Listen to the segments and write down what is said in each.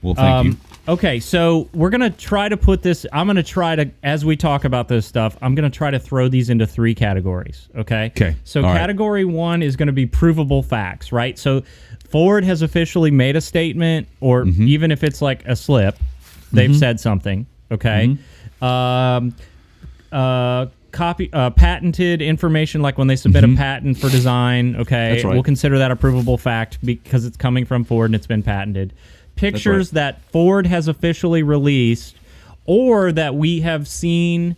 Well, thank you. Okay, so we're going to try to put this, I'm going to try to, as we talk about this stuff, I'm going to try to throw these into 3 categories, okay? Okay. So category 1 is going to be provable facts, right? So Ford has officially made a statement, or even if it's like a slip, they've said something, okay? Patented information, like when they submit a patent for design, okay? That's right. We'll consider that a provable fact because it's coming from Ford and it's been patented. Pictures that Ford has officially released or that we have seen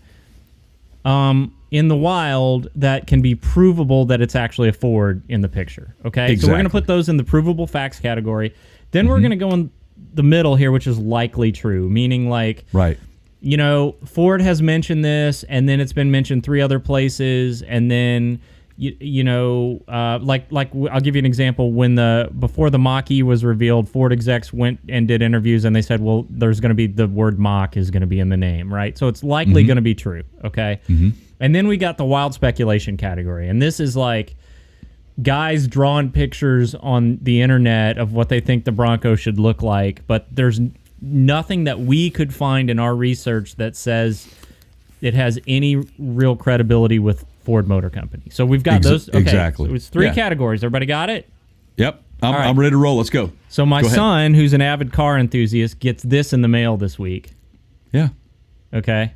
in the wild that can be provable that it's actually a Ford in the picture. Okay? Exactly. So we're going to put those in the provable facts category. Then we're going to go in the middle here, which is likely true, meaning like, you know, Ford has mentioned this, and then it's been mentioned 3 other places, and then you know, like I'll give you an example. Before the Mach-E was revealed, Ford execs went and did interviews, and they said, well, there's going to be the word Mach is going to be in the name, right? So it's likely going to be true, okay? And then we got the wild speculation category, and this is like guys drawing pictures on the internet of what they think the Bronco should look like, but there's nothing that we could find in our research that says it has any real credibility with Ford Motor Company. So we've got those. Okay, exactly. So it's 3 categories. Everybody got it? Yep. I'm ready to roll. Let's go. So my son, who's an avid car enthusiast, gets this in the mail this week. Yeah. Okay.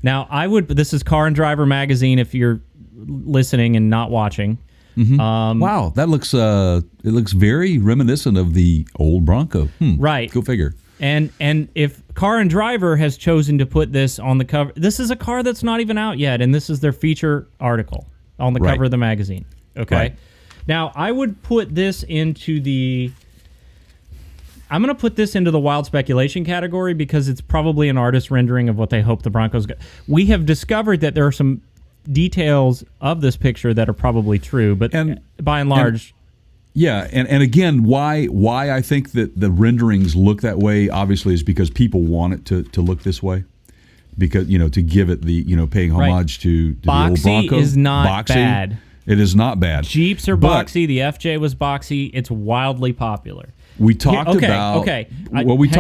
Now, this is Car and Driver magazine if you're listening and not watching. Wow, that looks it looks very reminiscent of the old Bronco. Right. Go figure. And if Car and Driver has chosen to put this on the cover, this is a car that's not even out yet, and this is their feature article on the cover of the magazine. Okay. Right. Now, I would put this into I'm going to put this into the wild speculation category because it's probably an artist rendering of what they hope the Broncos get. We have discovered that there are some details of this picture that are probably true, but by and large... And again, why I think that the renderings look that way, obviously, is because people want it to look this way. Because, you know, to give it the, you know, paying homage to the old Bronco. Boxy is not bad. It is not bad. Jeeps are boxy. The FJ was boxy. It's wildly popular. We talked about... Okay,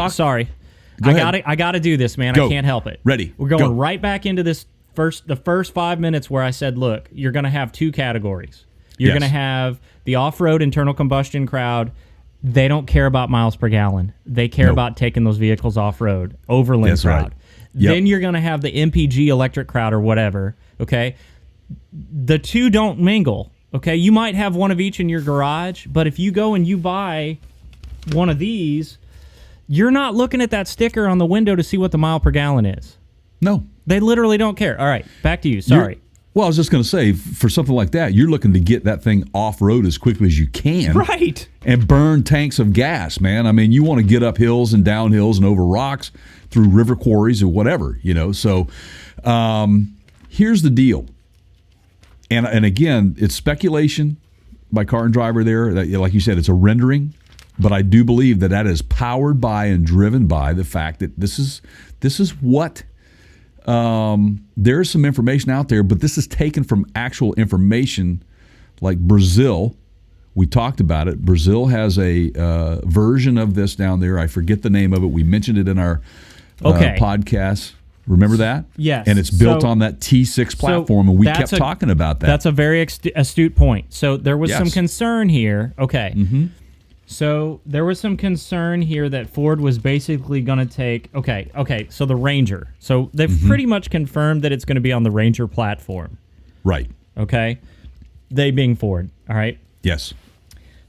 Sorry. I got to do this, man. Go. I can't help it. Ready. We're going right back into the first 5 minutes where I said, look, you're going to have 2 categories. You're going to have the off-road internal combustion crowd. They don't care about miles per gallon. They care about taking those vehicles off-road, overland crowd. Right. Yep. Then you're going to have the MPG electric crowd or whatever, okay? The 2 don't mingle, okay? You might have one of each in your garage, but if you go and you buy one of these, you're not looking at that sticker on the window to see what the mile per gallon is. No. They literally don't care. All right, back to you. Sorry. Well, I was just going to say, for something like that, you're looking to get that thing off-road as quickly as you can. Right. And burn tanks of gas, man. I mean, you want to get up hills and down hills and over rocks through river quarries or whatever, you know. So here's the deal. And again, it's speculation by Car and Driver there. That, like you said, it's a rendering. But I do believe that is powered by and driven by the fact that this is what... there's some information out there, but this is taken from actual information. Like Brazil, we talked about it. Brazil has a version of this down there. I forget the name of it. We mentioned it in our podcast. Remember that? Yes. And it's built on that T6 platform, and we kept talking about that. That's a very astute point. So there was some concern here. Okay. So there was some concern here that Ford was basically going to take... Okay, so the Ranger. So they've pretty much confirmed that it's going to be on the Ranger platform. Right. Okay? They being Ford, all right? Yes.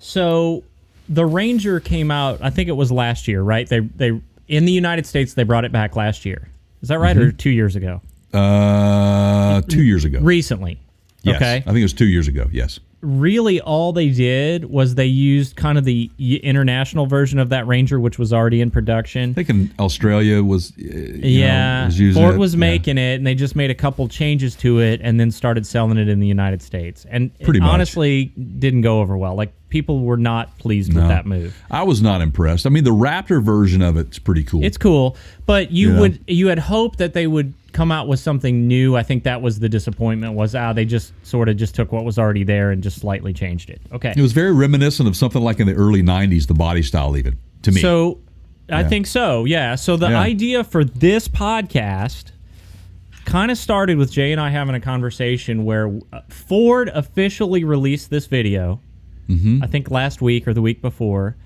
So the Ranger came out, I think it was last year, right? They in the United States, they brought it back last year. Is that right, or 2 years ago? 2 years ago. Recently. Yes. Okay. I think it was 2 years ago, yes. Really, all they did was they used kind of the international version of that Ranger, which was already in production. I think in Australia was, was using Ford was making it, and they just made a couple changes to it, and then started selling it in the United States. And it honestly didn't go over well. Like, people were not pleased with that move. I was not impressed. I mean, the Raptor version of it's pretty cool. It's cool, but you had hoped that they would come out with something new. I think that was the disappointment, was they just sort of just took what was already there and just slightly changed it. Okay. It was very reminiscent of something like in the early 90s, the body style even, to me. So I think so, yeah. So the idea for this podcast kind of started with Jay and I having a conversation where Ford officially released this video, I think last week or the week before,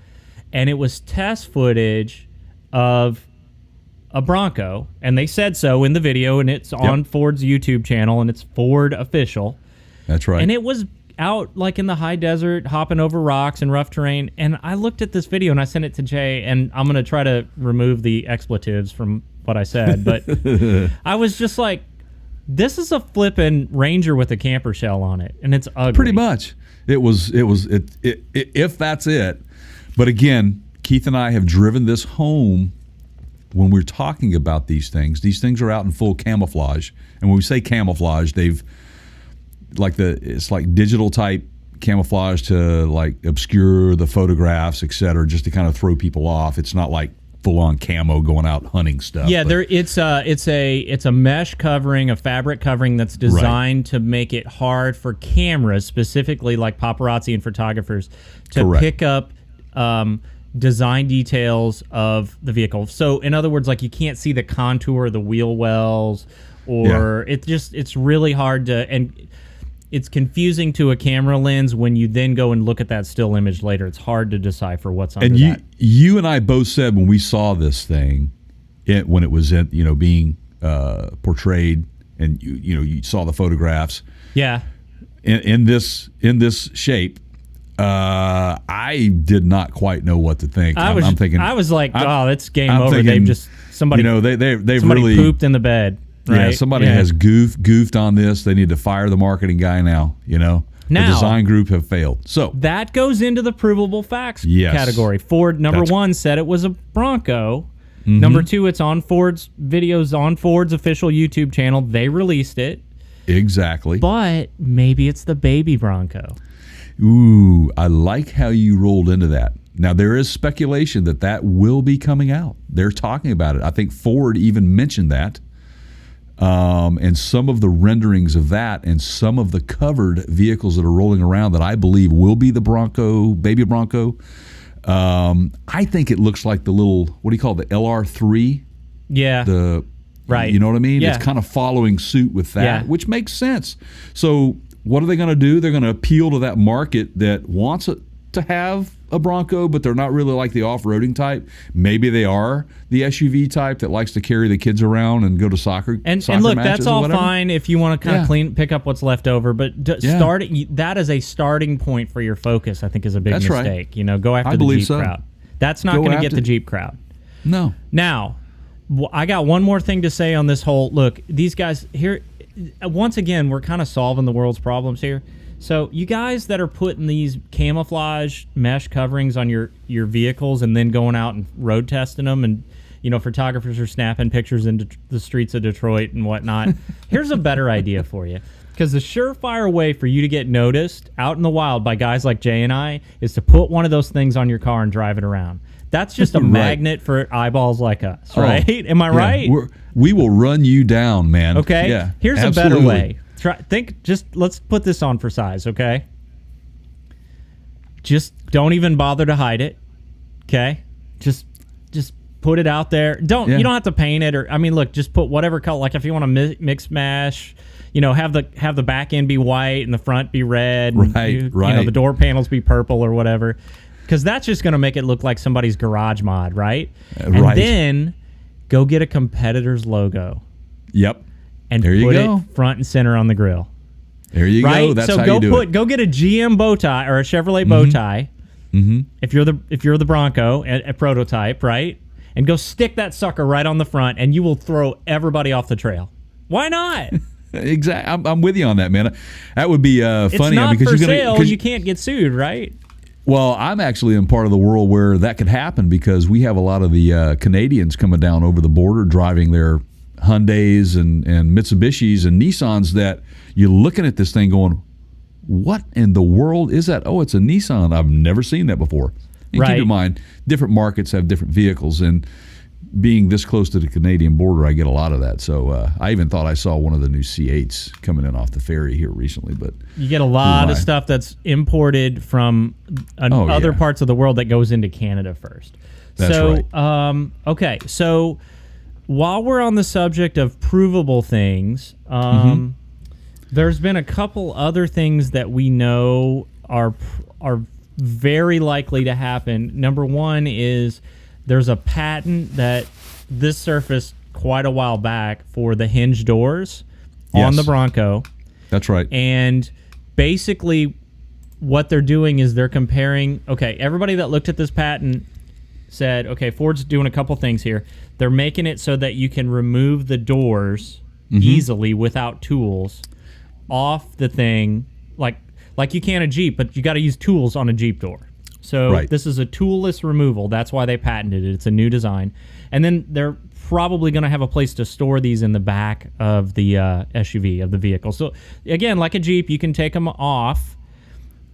and it was test footage of a Bronco, and they said so in the video, and it's on Ford's YouTube channel, and it's Ford official. That's right. And it was out like in the high desert, hopping over rocks and rough terrain, and I looked at this video and I sent it to Jay, and I'm going to try to remove the expletives from what I said, but I was just like, this is a flippin' Ranger with a camper shell on it, and it's ugly. Pretty much. If that's it. But again, Keith and I have driven this home when we're talking about these things. These things are out in full camouflage. And when we say camouflage, it's like digital type camouflage to like obscure the photographs, et cetera, just to kind of throw people off. It's not like full-on camo going out hunting stuff. Yeah, it's a mesh covering, a fabric covering that's designed to make it hard for cameras, specifically like paparazzi and photographers, to pick up design details of the vehicle. So, in other words, like you can't see the contour of the wheel wells, or it's really hard to, and it's confusing to a camera lens when you then go and look at that still image later. It's hard to decipher what's under that. And you and I both said when we saw this thing, when it was being portrayed, and you saw the photographs. Yeah. In this shape, I did not quite know what to think. I'm thinking. I was like, oh, it's game over. Thinking, They've just somebody really pooped in the bed. Right? Yeah, somebody has goofed on this. They need to fire the marketing guy now. Now, the design group have failed. So that goes into the provable facts category. Ford, number one, said it was a Bronco. Number two, it's on Ford's videos on Ford's official YouTube channel. They released it. Exactly. But maybe it's the baby Bronco. Ooh, I like how you rolled into that. Now, there is speculation that will be coming out. They're talking about it. I think Ford even mentioned that. And some of the renderings of that and some of the covered vehicles that are rolling around that I believe will be the Bronco, baby Bronco. I think it looks like the little, what do you call it, the LR3? Yeah. Right. You know what I mean? Yeah. It's kind of following suit with that, which makes sense. So what are they going to do? They're going to appeal to that market that wants it to have a Bronco, but they're not really like the off-roading type. Maybe they are the SUV type that likes to carry the kids around and go to soccer and look, that's all fine if you want to kind of pick up what's left over, but that is a starting point for your focus. I think is a big mistake. Right. Go after the Jeep crowd. That's not going to get the Jeep crowd. No. Now, I got one more thing to say on this whole look. These guys here, once again, we're kind of solving the world's problems here. So you guys that are putting these camouflage mesh coverings on your vehicles and then going out and road testing them, and photographers are snapping pictures in the streets of Detroit and whatnot. Here's a better idea for you, because the surefire way for you to get noticed out in the wild by guys like Jay and I is to put one of those things on your car and drive it around. That's just a magnet for eyeballs like us, right? Am I right? We will run you down, man. Okay. Yeah. Here's absolutely. a better way. Let's put this on for size, okay? Just don't even bother to hide it, okay? Just put it out there. You don't have to paint it, or look, just put whatever color. Like if you want to mix mash, have the back end be white and the front be red, right? The door panels be purple or whatever, because that's just going to make it look like somebody's garage mod, right? And then go get a competitor's logo. Yep. And put it front and center on the grill. There you go. That's how you do it. Go get a GM bow tie or a Chevrolet bow tie. If you're the Bronco, a prototype, right? And go stick that sucker right on the front, and you will throw everybody off the trail. Why not? Exactly. I'm with you on that, man. That would be funny. It's not because for sale. You can't get sued, right? Well, I'm actually in part of the world where that could happen, because we have a lot of the Canadians coming down over the border driving their Hyundais and Mitsubishis and Nissans, that you're looking at this thing going, what in the world is that? Oh, it's a Nissan. I've never seen that before. And keep in mind, different markets have different vehicles, and being this close to the Canadian border, I get a lot of that. So I even thought I saw one of the new C8s coming in off the ferry here recently. But you get a lot of stuff that's imported from other parts of the world that goes into Canada first. That's right. Okay, so while we're on the subject of provable things, there's been a couple other things that we know are very likely to happen. Number one is there's a patent that this surfaced quite a while back for the hinge doors on the Bronco. That's right. And basically what they're doing is they're comparing, okay, everybody that looked at this patent said, okay, Ford's doing a couple things here. They're making it so that you can remove the doors easily without tools off the thing, like you can a Jeep, but you got to use tools on a Jeep door. So this is a toolless removal. That's why they patented it. It's a new design. And then they're probably going to have a place to store these in the back of the SUV, of the vehicle. So again, like a Jeep, you can take them off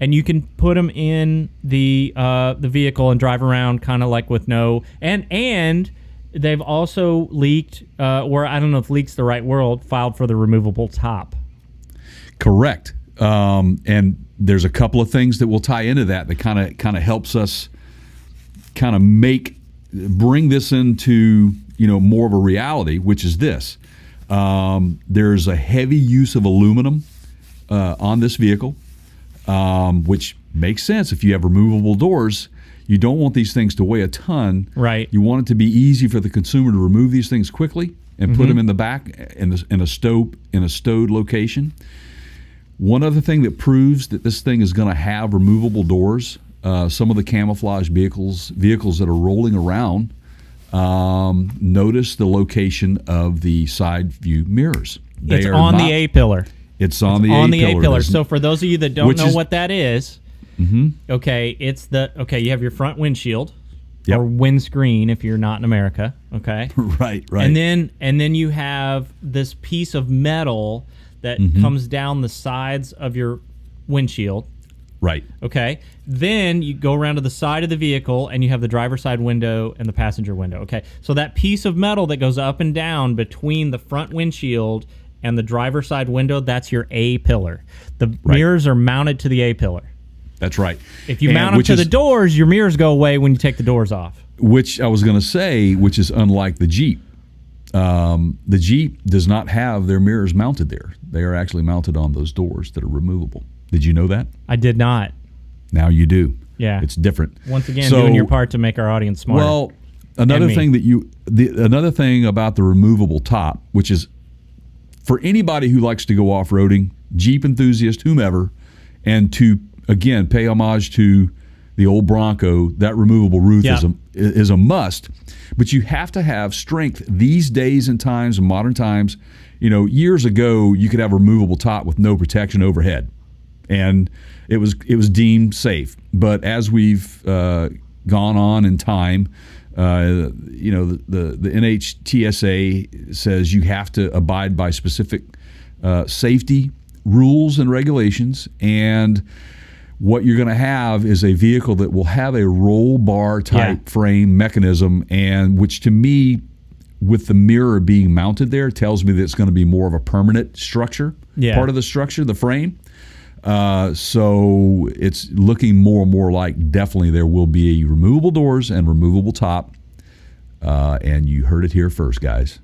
and you can put them in the vehicle and drive around kind of like with no... And they've also leaked, or I don't know if leak's the right word, filed for the removable top. Correct. And there's a couple of things that will tie into that kind of helps us kind of bring this into more of a reality, which is this. There's a heavy use of aluminum on this vehicle, which makes sense. If you have removable doors, you don't want these things to weigh a ton. Right. You want it to be easy for the consumer to remove these things quickly and put them in the back in a stowed location. One other thing that proves that this thing is going to have removable doors, some of the camouflage vehicles that are rolling around, notice the location of the side view mirrors. It's on the A-pillar. It's on the A-pillar. So for those of you that don't know what that is, okay, you have your front windshield or windscreen if you're not in America, okay? Right. And then you have this piece of metal that comes down the sides of your windshield. Right. Okay. Then you go around to the side of the vehicle and you have the driver's side window and the passenger window. Okay. So that piece of metal that goes up and down between the front windshield and the driver's side window, that's your A-pillar. The mirrors are mounted to the A-pillar. That's right. If you mount them to the doors, your mirrors go away when you take the doors off. Which I was going to say, which is unlike the Jeep. The Jeep does not have their mirrors mounted there. They are actually mounted on those doors that are removable. Did you know that? I did not. Now you do. Yeah. It's different. Once again, doing your part to make our audience smarter. Well, another thing about the removable top, which is for anybody who likes to go off-roading, Jeep enthusiast, whomever, and to, again, pay homage to the old Bronco, that removable roof is a must. But you have to have strength these days and times, in modern times. Years ago, you could have a removable top with no protection overhead, and it was deemed safe. But as we've gone on in time, the NHTSA says you have to abide by specific safety rules and regulations, and what you're going to have is a vehicle that will have a roll bar type frame mechanism, and which to me, with the mirror being mounted there, tells me that it's going to be more of a permanent structure, part of the structure, the frame. So it's looking more and more like definitely there will be removable doors and removable top. And you heard it here first, guys.